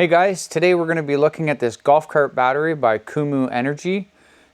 Hey guys, today we're going to be looking at this golf cart battery by QomoEnergy.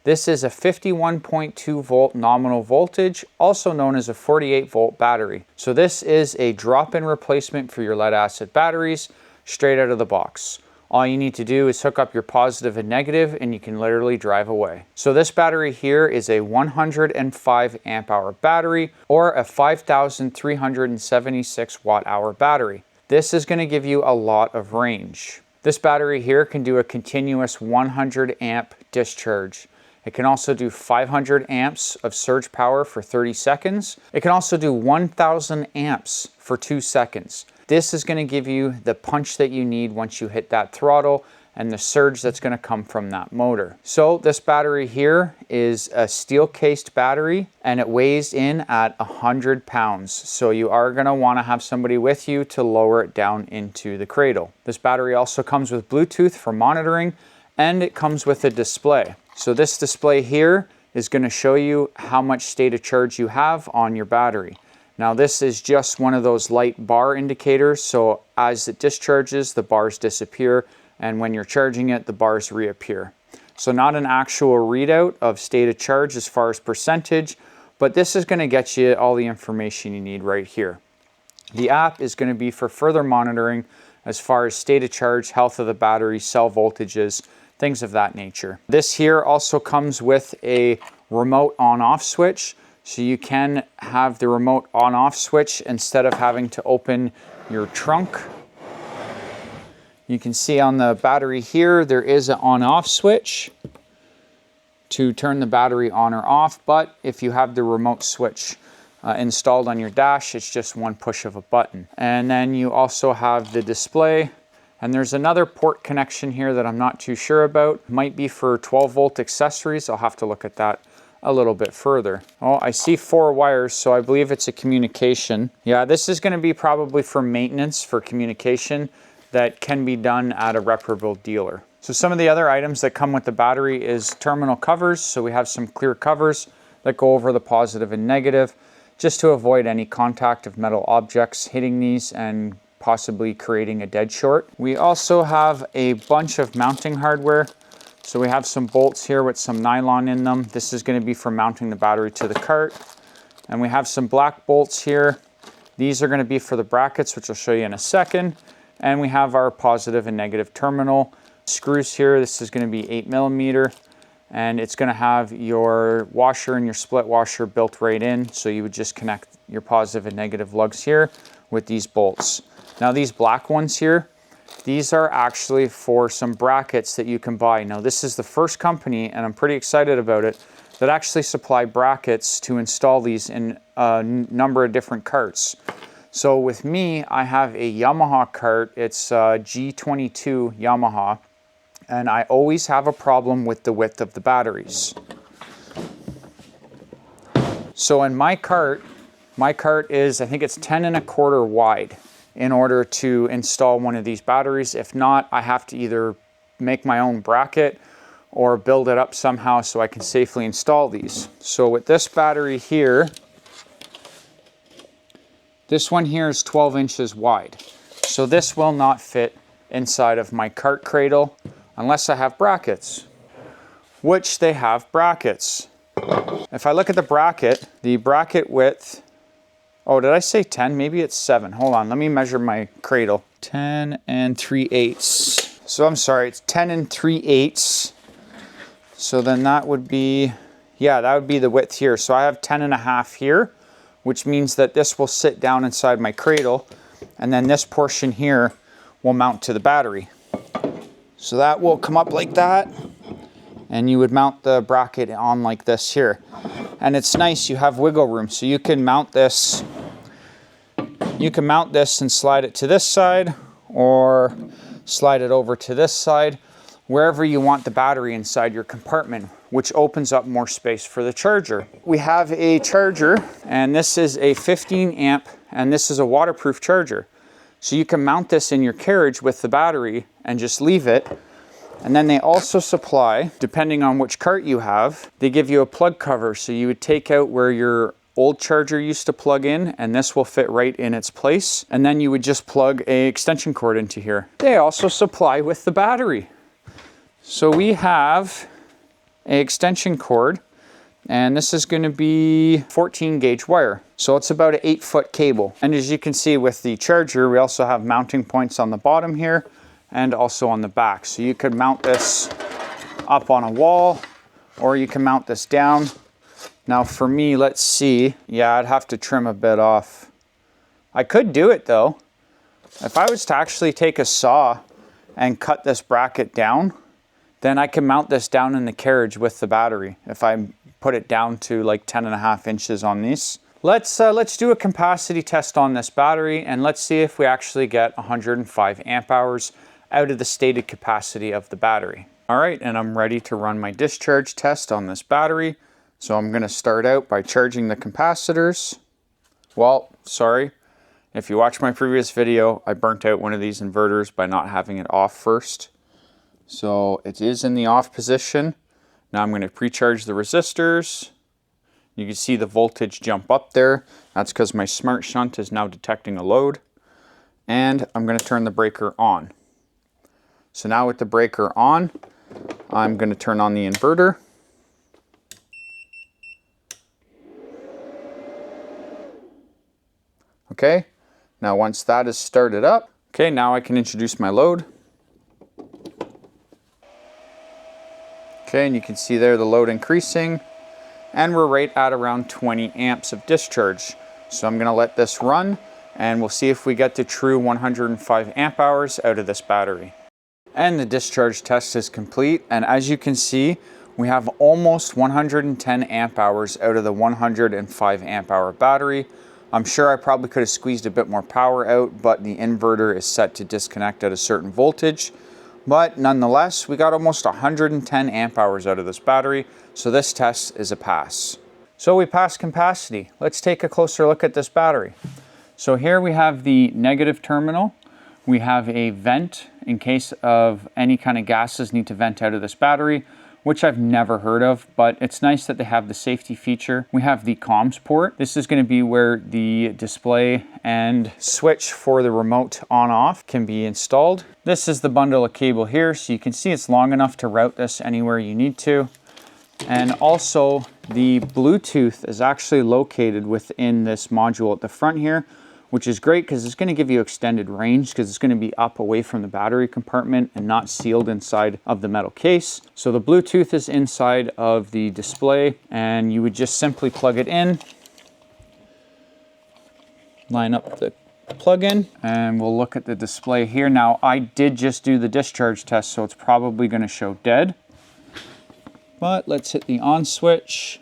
This is a 51.2 volt nominal voltage, also known as a 48 volt battery. So this is a drop-in replacement for your lead acid batteries straight out of the box. All you need to do is hook up your positive and negative and you can literally drive away. So this battery here is a 105 amp hour battery or a 5,376 watt hour battery. This is going to give you a lot of range. This battery here can do a continuous 100 amp discharge. It can also do 500 amps of surge power for 30 seconds. It can also do 1,000 amps for 2 seconds. This is going to give you the punch that you need once you hit that throttle and the surge that's going to come from that motor. So this battery here is a steel cased battery and it weighs in at 100 pounds. So you are going to want to have somebody with you to lower it down into the cradle. This battery also comes with Bluetooth for monitoring and it comes with a display. So this display here is going to show you how much state of charge you have on your battery. Now this is just one of those light bar indicators. So as it discharges, the bars disappear. And when you're charging it, the bars reappear. So not an actual readout of state of charge as far as percentage, but this is going to get you all the information you need right here. The app is going to be for further monitoring as far as state of charge, health of the battery, cell voltages, things of that nature. This here also comes with a remote on-off switch. So you can have the remote on-off switch instead of having to open your trunk. You can see on the battery here, there is an on-off switch to turn the battery on or off. But if you have the remote switch installed on your dash, it's just one push of a button. And then you also have the display. And there's another port connection here that I'm not too sure about. Might be for 12 volt accessories. I'll have to look at that a little bit further. Oh, I see 4 wires, so I believe it's a communication. Yeah, this is going to be probably for maintenance, for communication that can be done at a reputable dealer. So some of the other items that come with the battery is terminal covers. So we have some clear covers that go over the positive and negative just to avoid any contact of metal objects hitting these and possibly creating a dead short. We also have a bunch of mounting hardware. So we have some bolts here with some nylon in them. This is going to be for mounting the battery to the cart. And we have some black bolts here. These are going to be for the brackets, which I'll show you in a second. And we have our positive and negative terminal screws here. This is going to be 8mm, and it's going to have your washer and your split washer built right in. So you would just connect your positive and negative lugs here with these bolts. Now these black ones here, these are actually for some brackets that you can buy. Now this is the first company, and I'm pretty excited about it, that actually supply brackets to install these in a number of different carts. So with me, I have a Yamaha cart. It's a G22 Yamaha, and I always have a problem with the width of the batteries. So in my cart is, I think it's 10 1/4 wide in order to install one of these batteries. If not, I have to either make my own bracket or build it up somehow so I can safely install these. So with this battery here, this one here is 12 inches wide. So this will not fit inside of my cart cradle unless I have brackets, which they have brackets. If I look at the bracket width, oh, did I say 10? Maybe it's 7. Hold on, let me measure my cradle. 10 3/8. So I'm sorry, it's 10 3/8. So then that would be, yeah, that would be the width here. So I have 10 1/2 here, which means that this will sit down inside my cradle, and then this portion here will mount to the battery. So that will come up like that, and you would mount the bracket on like this here. And it's nice, you have wiggle room, so you can mount this. You can mount this and slide it to this side, or slide it over to this side, wherever you want the battery inside your compartment, which opens up more space for the charger. We have a charger, and this is a 15 amp, and this is a waterproof charger. So you can mount this in your carriage with the battery and just leave it. And then they also supply, depending on which cart you have, they give you a plug cover. So you would take out where your old charger used to plug in, and this will fit right in its place. And then you would just plug a extension cord into here. They also supply with the battery. So we have an extension cord, and this is going to be 14 gauge wire. So it's about an 8-foot cable. And as you can see with the charger, we also have mounting points on the bottom here and also on the back. So you could mount this up on a wall, or you can mount this down. Now for me, let's see. Yeah, I'd have to trim a bit off. I could do it though. If I was to actually take a saw and cut this bracket down, then I can mount this down in the carriage with the battery. If I put it down to like 10.5 inches on these. Let's do a capacity test on this battery, and let's see if we actually get 105 amp hours out of the stated capacity of the battery. All right, and I'm ready to run my discharge test on this battery. So I'm gonna start out by charging the capacitors. Well, sorry, if you watch my previous video, I burnt out one of these inverters by not having it off first. So it is in the off position. Now I'm gonna pre-charge the resistors. You can see the voltage jump up there. That's because my smart shunt is now detecting a load. And I'm gonna turn the breaker on. So now with the breaker on, I'm going to turn on the inverter. Okay, now once that is started up, okay, now I can introduce my load. Okay, and you can see there the load increasing, and we're right at around 20 amps of discharge. So I'm going to let this run, and we'll see if we get the true 105 amp hours out of this battery. And the discharge test is complete, and as you can see, we have almost 110 amp hours out of the 105 amp hour battery. I'm sure I probably could have squeezed a bit more power out, but the inverter is set to disconnect at a certain voltage. But nonetheless, we got almost 110 amp hours out of this battery, so this test is a pass. So we passed capacity. Let's take a closer look at this battery. So here we have the negative terminal. We have a vent in case of any kind of gases need to vent out of this battery, which I've never heard of, but it's nice that they have the safety feature. We have the comms port. This is going to be where the display and switch for the remote on-off can be installed. This is the bundle of cable here, so you can see it's long enough to route this anywhere you need to. And also the Bluetooth is actually located within this module at the front here, which is great because it's going to give you extended range because it's going to be up away from the battery compartment and not sealed inside of the metal case. So the Bluetooth is inside of the display, and you would just simply plug it in, line up the plug-in, and we'll look at the display here. Now, I did just do the discharge test, so it's probably going to show dead. But let's hit the on switch.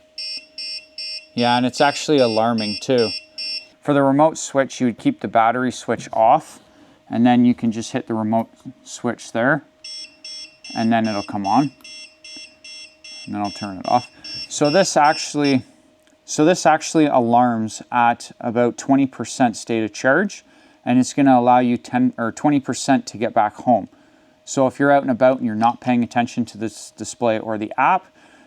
Yeah, and it's actually alarming too. For the remote switch, you would keep the battery switch off, and then you can just hit the remote switch there, and then it'll come on. And then I'll turn it off. So this actually alarms at about 20% state of charge, and it's going to allow you 10 or 20% to get back home. So if you're out and about and you're not paying attention to this display or the app,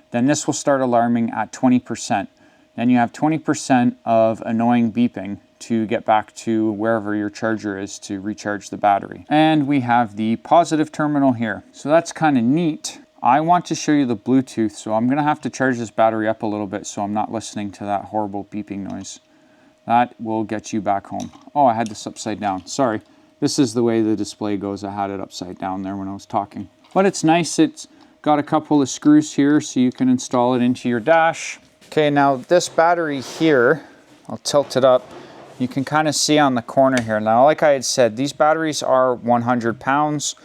then this will start alarming at 20%. Then you have 20% of annoying beeping to get back to wherever your charger is to recharge the battery. And we have the positive terminal here. So that's kind of neat. I want to show you the Bluetooth, so I'm gonna have to charge this battery up a little bit so I'm not listening to that horrible beeping noise. That will get you back home. Oh, I had this upside down, sorry. This is the way the display goes. I had it upside down there when I was talking. But it's nice, it's got a couple of screws here so you can install it into your dash. Okay, now this battery here, I'll tilt it up. You can kind of see on the corner here. Now, like I had said, these batteries are 100 pounds,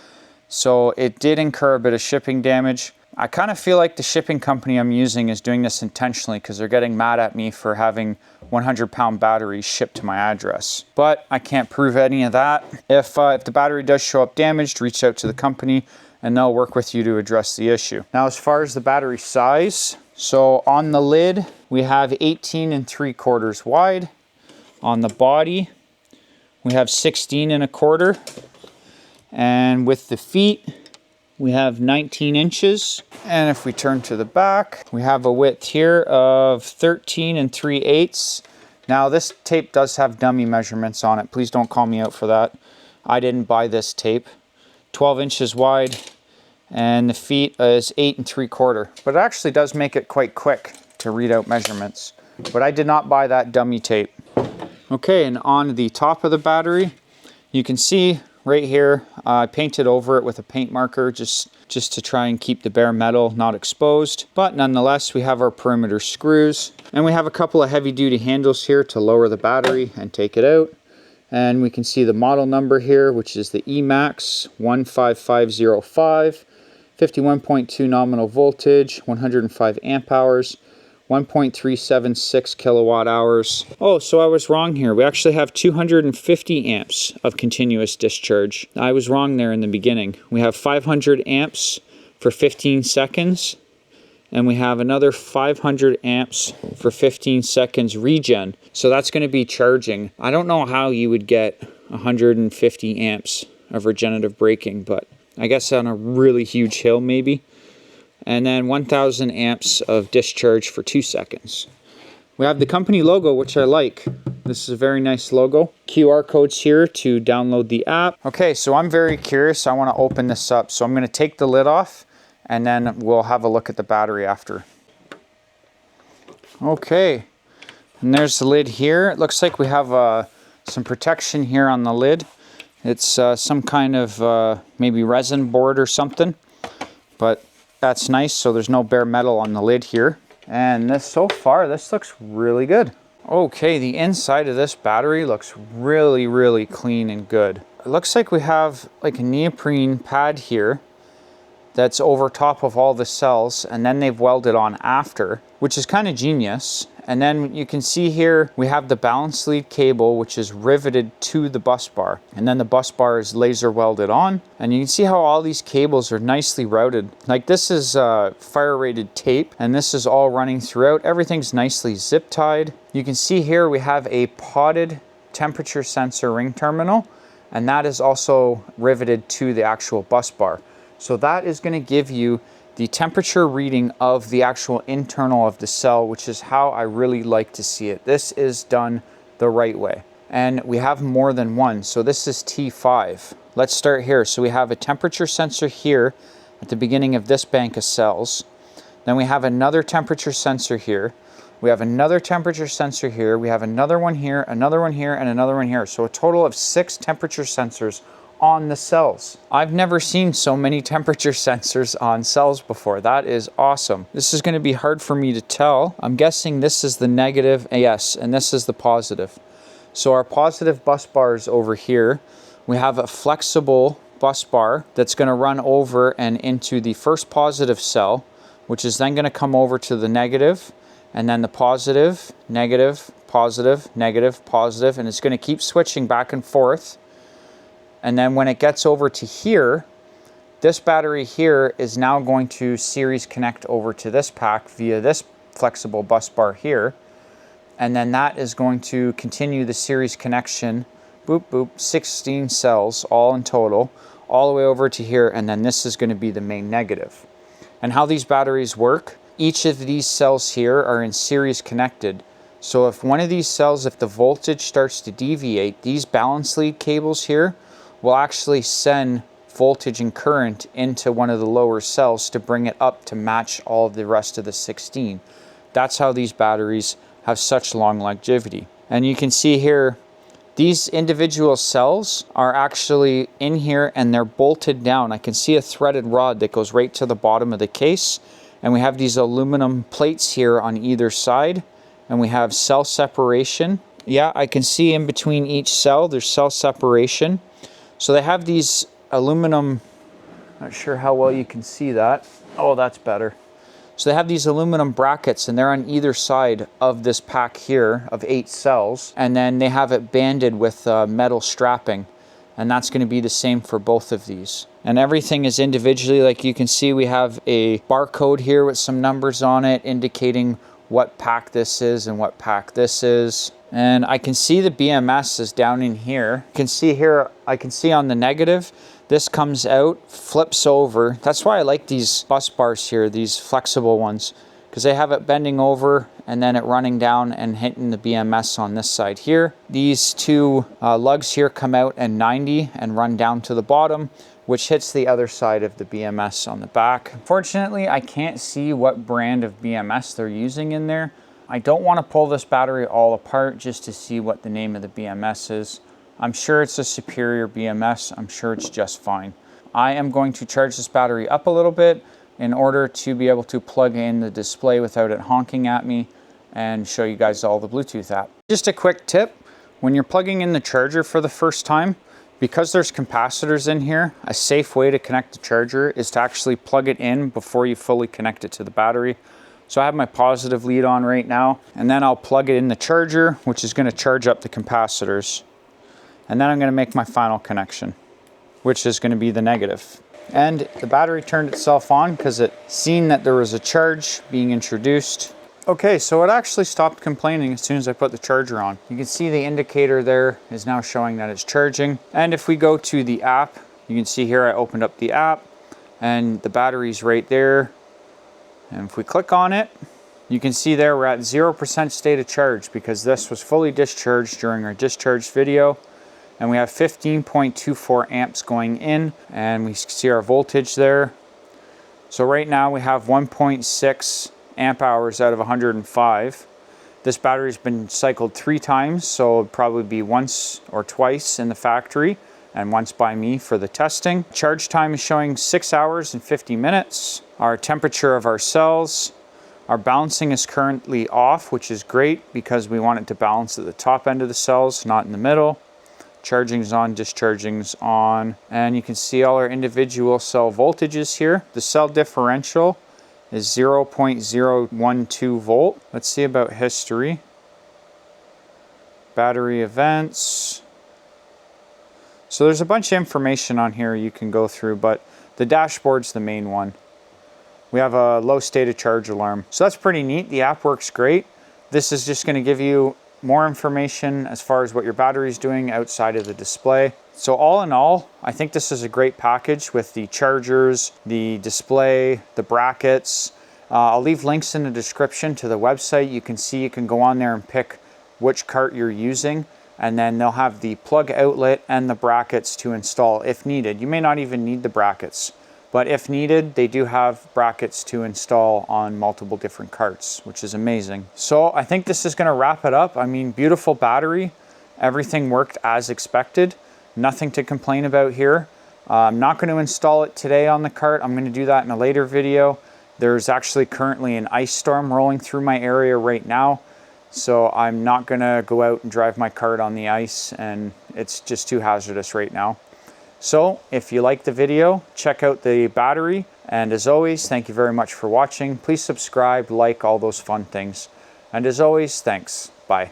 so it did incur a bit of shipping damage. I kind of feel like the shipping company I'm using is doing this intentionally because they're getting mad at me for having 100-pound batteries shipped to my address. But I can't prove any of that. If the battery does show up damaged, reach out to the company and they'll work with you to address the issue. Now, as far as the battery size, so on the lid, we have 18 3/4 wide. On the body, we have 16 1/4. And with the feet, we have 19 inches. And if we turn to the back, we have a width here of 13 3/8. Now this tape does have dummy measurements on it. Please don't call me out for that. I didn't buy this tape. 12 inches wide, and the feet is 8 3/4. But it actually does make it quite quick to read out measurements. But I did not buy that dummy tape. Okay, and on the top of the battery, you can see right here, I painted over it with a paint marker just to try and keep the bare metal not exposed. But nonetheless, we have our perimeter screws, and we have a couple of heavy duty handles here to lower the battery and take it out. And we can see the model number here, which is the EMAX 15505, 51.2 nominal voltage, 105 amp hours, 1.376 kilowatt hours. Oh, so I was wrong here. We actually have 250 amps of continuous discharge. I was wrong there in the beginning. We have 500 amps for 15 seconds, and we have another 500 amps for 15 seconds regen. So that's going to be charging. I don't know how you would get 150 amps of regenerative braking, but I guess on a really huge hill maybe. And then 1000 amps of discharge for 2 seconds. We have the company logo, which I like. This is a very nice logo. QR codes here to download the app. Okay, so I'm very curious. I want to open this up. So I'm going to take the lid off, and then we'll have a look at the battery after. Okay, and there's the lid here. It looks like we have some protection here on the lid. It's some kind of maybe resin board or something, but that's nice. So there's no bare metal on the lid here. And this, so far, this looks really good. Okay, the inside of this battery looks really, really clean and good. It looks like we have like a neoprene pad here that's over top of all the cells, and then they've welded on after, which is kind of genius. And then you can see here we have the balance lead cable, which is riveted to the bus bar, and then the bus bar is laser welded on. And you can see how all these cables are nicely routed. Like this is fire rated tape, and this is all running throughout. Everything's nicely zip tied. You can see here we have a potted temperature sensor ring terminal, and that is also riveted to the actual bus bar. So that is going to give you the temperature reading of the actual internal of the cell, which is how I really like to see it. This is done the right way. And we have more than one. So this is T5. Let's start here. So we have a temperature sensor here at the beginning of this bank of cells. Then we have another temperature sensor here. We have another temperature sensor here. We have another one here, another one here, and another one here. So a total of 6 temperature sensors on the cells. I've never seen so many temperature sensors on cells before. That is awesome. This is going to be hard for me to tell. I'm guessing this is the negative, yes, and this is the positive. So our positive bus bar is over here. We have a flexible bus bar that's going to run over and into the first positive cell, which is then going to come over to the negative, and then the positive, negative, positive, negative, positive, and it's going to keep switching back and forth. And then when it gets over to here, this battery here is now going to series connect over to this pack via this flexible bus bar here. And then that is going to continue the series connection, boop, boop, 16 cells all in total, all the way over to here. And then this is going to be the main negative. And how these batteries work, each of these cells here are in series connected. So if one of these cells, if the voltage starts to deviate, these balance lead cables here will actually send voltage and current into one of the lower cells to bring it up to match all of the rest of the 16. That's how these batteries have such long longevity. And you can see here, these individual cells are actually in here and they're bolted down. I can see a threaded rod that goes right to the bottom of the case. And we have these aluminum plates here on either side. And we have cell separation. Yeah, I can see in between each cell, there's cell separation. So they have these aluminum, not sure how well you can see that. Oh, that's better. So they have these aluminum brackets and they're on either side of this pack here of 8 cells. And then they have it banded with metal strapping. And that's going to be the same for both of these. And everything is individually, like you can see, we have a barcode here with some numbers on it indicating what pack this is and what pack this is. And I can see the BMS is down in here. You can see here, I can see on the negative, This comes out, flips over. That's why I like these bus bars here, these flexible ones, because they have it bending over and then it running down and hitting the BMS on this side here. These two lugs here come out at 90 and run down to the bottom, which hits the other side of the BMS on the back. Unfortunately, I can't see what brand of BMS they're using in there. I don't want to pull this battery all apart just to see what the name of the BMS is. I'm sure it's a superior BMS. I'm sure it's just fine. I am going to charge this battery up a little bit in order to be able to plug in the display without it honking at me and show you guys all the Bluetooth app. Just a quick tip, when you're plugging in the charger for the first time, because there's capacitors in here, a safe way to connect the charger is to actually plug it in before you fully connect it to the battery. So I have my positive lead on right now, and then I'll plug it in the charger, which is going to charge up the capacitors. And then I'm going to make my final connection, which is going to be the negative. And the battery turned itself on because it seen that there was a charge being introduced. Okay, so it actually stopped complaining as soon as I put the charger on. You can see the indicator there is now showing that it's charging. And if we go to the app, you can see here I opened up the app and the battery's right there. And if we click on it, you can see there we're at 0% state of charge because this was fully discharged during our discharge video. And we have 15.24 amps going in, and we see our voltage there. So right now we have 1.6 amp hours out of 105. This battery's been cycled 3 times, so it'll probably be once or twice in the factory and once by me for the testing. Charge time is showing 6 hours and 50 minutes. Our temperature of our cells, our balancing is currently off, which is great because we want it to balance at the top end of the cells, not in the middle. Charging's on, discharging's on, and you can see all our individual cell voltages here. The cell differential is 0.012 volt. Let's see about history. Battery events. So there's a bunch of information on here you can go through, but the dashboard's the main one. We have a low state of charge alarm. So that's pretty neat. The app works great. This is just going to give you more information as far as what your battery is doing outside of the display. So all in all, I think this is a great package with the chargers, the display, the brackets. I'll leave links in the description to the website. You can go on there and pick which cart you're using, and then they'll have the plug outlet and the brackets to install if needed. You may not even need the brackets, but if needed, they do have brackets to install on multiple different carts, which is amazing. So I think this is gonna wrap it up. I mean, beautiful battery. Everything worked as expected. Nothing to complain about here. I'm not gonna install it today on the cart. I'm gonna do that in a later video. There's actually currently an ice storm rolling through my area right now. So I'm not gonna go out and drive my cart on the ice, and it's just too hazardous right now. So if you like the video, check out the battery. And as always, thank you very much for watching. Please subscribe, like, all those fun things. And as always, thanks. Bye.